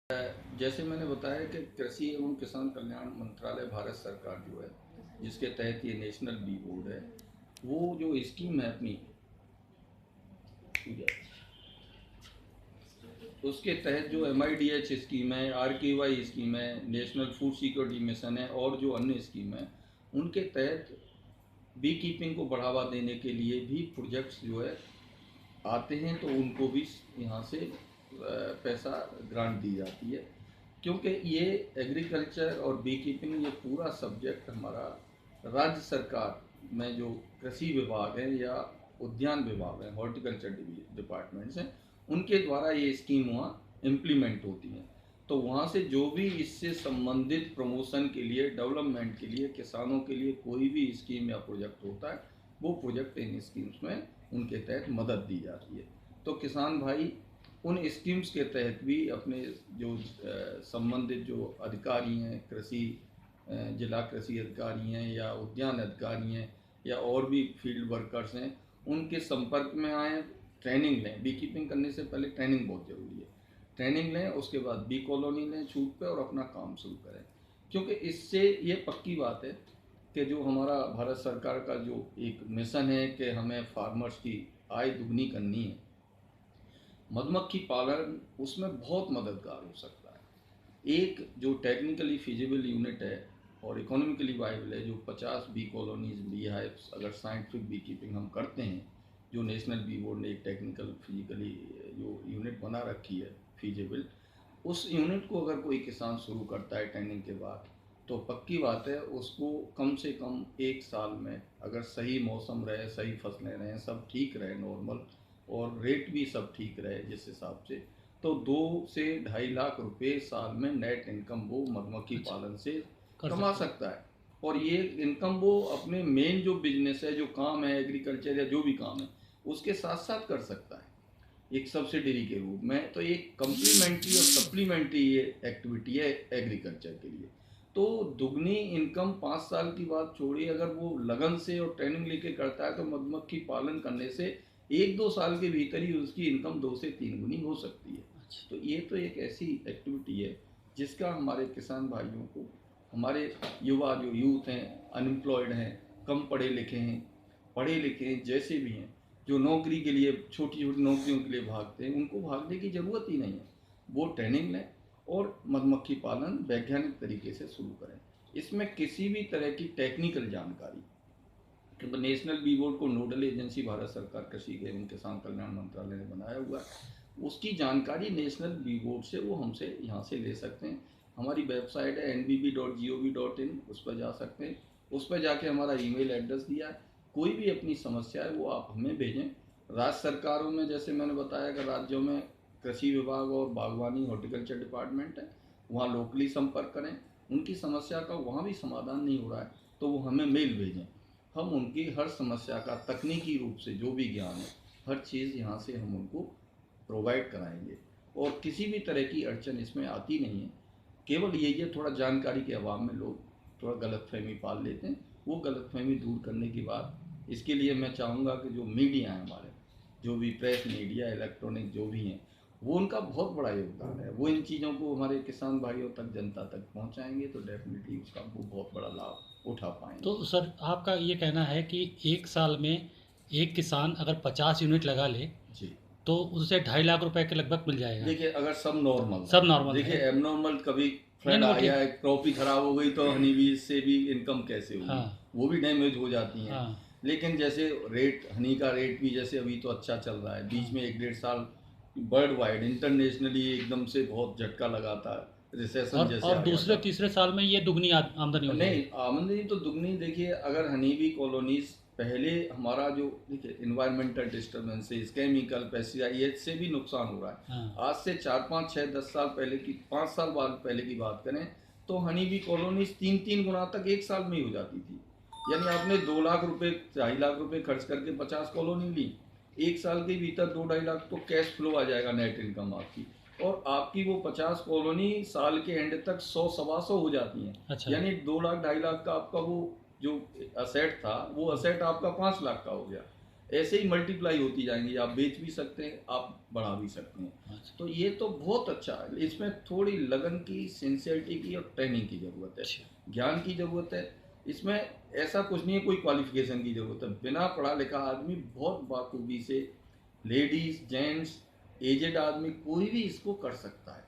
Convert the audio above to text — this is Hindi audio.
जैसे मैंने बताया कि कृषि एवं किसान कल्याण मंत्रालय भारत सरकार जो है, जिसके तहत ये नेशनल बी बोर्ड है, वो जो स्कीम है अपनी, उसके तहत जो MIDH स्कीम है, RKY स्कीम है, नेशनल फूड सिक्योरिटी मिशन है और जो अन्य स्कीम है, उनके तहत बी कीपिंग को बढ़ावा देने के लिए भी प्रोजेक्ट्स जो है आते हैं, तो उनको भी यहाँ से पैसा ग्रांट दी जाती है। क्योंकि ये एग्रीकल्चर और बी कीपिंग ये पूरा सब्जेक्ट हमारा राज्य सरकार में जो कृषि विभाग है या उद्यान विभाग है, हॉर्टिकल्चर डिपार्टमेंट्स हैं, उनके द्वारा ये स्कीम वहाँ इम्प्लीमेंट होती हैं। तो वहाँ से जो भी इससे संबंधित प्रमोशन के लिए, डेवलपमेंट के लिए, किसानों के लिए कोई भी स्कीम या प्रोजेक्ट होता है, वो प्रोजेक्ट इन स्कीम्स में उनके तहत मदद दी जाती है। तो किसान भाई उन स्कीम्स के तहत भी अपने जो संबंधित जो अधिकारी हैं, कृषि जिला कृषि अधिकारी हैं या उद्यान अधिकारी हैं या और भी फील्ड वर्कर्स हैं, उनके संपर्क में आएँ, ट्रेनिंग लें। बी कीपिंग करने से पहले ट्रेनिंग बहुत ज़रूरी है। ट्रेनिंग लें, उसके बाद बी कॉलोनी लें छूट पे और अपना काम शुरू करें। क्योंकि इससे ये पक्की बात है कि जो हमारा भारत सरकार का जो एक मिशन है कि हमें फार्मर्स की आय दुगनी करनी है, मधुमक्खी पालन उसमें बहुत मददगार हो सकता है। एक जो टेक्निकली फिजिबल यूनिट है और इकोनॉमिकली वाइबल है, जो 50 बी कॉलोनीज, बी हाइव्स, अगर साइंटिफिक बी कीपिंग हम करते हैं, जो नेशनल बी बोर्ड ने एक टेक्निकल फिजिकली जो यूनिट बना रखी है फिजिबल, उस यूनिट को अगर कोई किसान शुरू करता है ट्रेनिंग के बाद, तो पक्की बात है उसको कम से कम 1 साल में, अगर सही मौसम रहे, सही फसलें रहें, सब ठीक रहे नॉर्मल, और रेट भी सब ठीक रहे जिस हिसाब से, तो 2 से 2.5 लाख रुपए साल में नेट इनकम वो मधुमक्खी पालन से कमा सकता है। और ये इनकम वो अपने मेन जो बिजनेस है, जो काम है, एग्रीकल्चर या जो भी काम है, उसके साथ साथ कर सकता है एक सब्सिडरी के रूप में। तो एक कम्प्लीमेंट्री और सप्लीमेंट्री ये एक्टिविटी है एग्रीकल्चर के लिए। तो दुगनी इनकम 5 साल की बात छोड़िए, अगर वो लगन से और ट्रेनिंग लेके करता है, तो मधुमक्खी पालन करने से 1-2 साल के भीतर ही उसकी इनकम 2 से 3 गुनी हो सकती है। तो ये तो एक ऐसी एक्टिविटी है जिसका हमारे किसान भाइयों को, हमारे युवा जो यूथ हैं, अनएम्प्लॉयड हैं, कम पढ़े लिखे हैं, पढ़े लिखे हैं, जैसे भी हैं, जो नौकरी के लिए, छोटी छोटी नौकरियों के लिए भागते हैं, उनको भागने की ज़रूरत ही नहीं है। वो ट्रेनिंग लें और मधुमक्खी पालन वैज्ञानिक तरीके से शुरू करें। इसमें किसी भी तरह की टेक्निकल जानकारी, क्योंकि नेशनल बी बोर्ड को नोडल एजेंसी भारत सरकार कृषि एवं किसान कल्याण मंत्रालय ने बनाया हुआ है, उसकी जानकारी नेशनल बी बोर्ड से वो हमसे यहाँ से ले सकते हैं। हमारी वेबसाइट है nbb.gov.in, उस पर जा सकते हैं। उस पर जाके हमारा ईमेल एड्रेस दिया है, कोई भी अपनी समस्या है वो आप हमें भेजें। राज्य सरकारों में, जैसे मैंने बताया कि राज्यों में कृषि विभाग और बागवानी हॉर्टिकल्चर डिपार्टमेंट है, वहाँ लोकली संपर्क करें। उनकी समस्या का वहाँ भी समाधान नहीं हो रहा है तो वो हमें मेल भेजें, हम उनकी हर समस्या का तकनीकी रूप से जो भी ज्ञान है, हर चीज़ यहाँ से हम उनको प्रोवाइड कराएंगे। और किसी भी तरह की अड़चन इसमें आती नहीं है। केवल ये थोड़ा जानकारी के अभाव में लोग थोड़ा गलतफहमी पाल लेते हैं। वो गलतफहमी दूर करने की बात, इसके लिए मैं चाहूँगा कि जो मीडिया है हमारे, जो भी प्रेस मीडिया, इलेक्ट्रॉनिक जो भी हैं, वो उनका बहुत बड़ा योगदान है। वो इन चीज़ों को हमारे किसान भाइयों तक, जनता तक पहुँचाएंगे तो डेफिनेटली उसका वो बहुत बड़ा लाभ उठा पाएंगे। तो सर आपका ये कहना है कि 1 साल में एक किसान अगर 50 यूनिट लगा ले जी, तो उसे 2.5 लाख रुपए के लगभग मिल जाएगा। देखिए अगर सब नॉर्मल सब है, नॉर्मल देखिए है। एबनॉर्मल कभी नहीं फ्लड नहीं, आ वो गया ठीक। है, क्रॉप ही खराब हो गई, तो हनी बी से भी इनकम कैसे होगी, हाँ वो भी डैमेज हो जाती हैं। हाँ लेकिन जैसे रेट, हनी का रेट भी जैसे अभी तो अच्छा चल रहा है, बीच हाँ। में 1-1.5 साल वर्ल्ड वाइड इंटरनेशनली एकदम से बहुत झटका लगा था, रिसेशन जैसे और आ गया दूसरे था। तीसरे साल में ये दुगनी आमदनी हो नहीं, जाएगी। आमदनी तो दुगनी। देखिए अगर हनी बी कॉलोनीज पहले हमारा जो, देखिए इन्वायरमेंटल डिस्टर्बेंसेस, केमिकल, पेस्टिसाइड से भी नुकसान हो रहा है। हाँ आज से 4, 5, 6, 10 साल पहले की, 5 साल बाद पहले की बात करें तो हनी बी कॉलोनीज 3-3 गुना तक 1 साल में ही हो जाती थी। यानी आपने 2 लाख रुपए, 2.5 लाख रुपए खर्च करके 50 कॉलोनी ली, 1 साल के भीतर 2-2.5 लाख तो कैश फ्लो आ जाएगा, नेट इनकम आपकी। और आपकी वो 50 कॉलोनी साल के एंड तक 100, 125 हो जाती हैं। अच्छा। यानी 2 लाख, 2.5 लाख का आपका वो जो असेट था, वो असेट आपका 5 लाख का हो गया। ऐसे ही मल्टीप्लाई होती जाएंगी, आप बेच भी सकते हैं, आप बढ़ा भी सकते हैं। अच्छा। तो ये तो बहुत अच्छा है, इसमें थोड़ी लगन की, सिंसियरिटी की और ट्रेनिंग की ज़रूरत है, अच्छा। ज्ञान की ज़रूरत है। इसमें ऐसा कुछ नहीं है कोई क्वालिफिकेशन की ज़रूरत है, बिना पढ़ा लिखा आदमी बहुत बाखूबी से, लेडीज़, जेंट्स, एजेड आदमी, कोई भी इसको कर सकता है।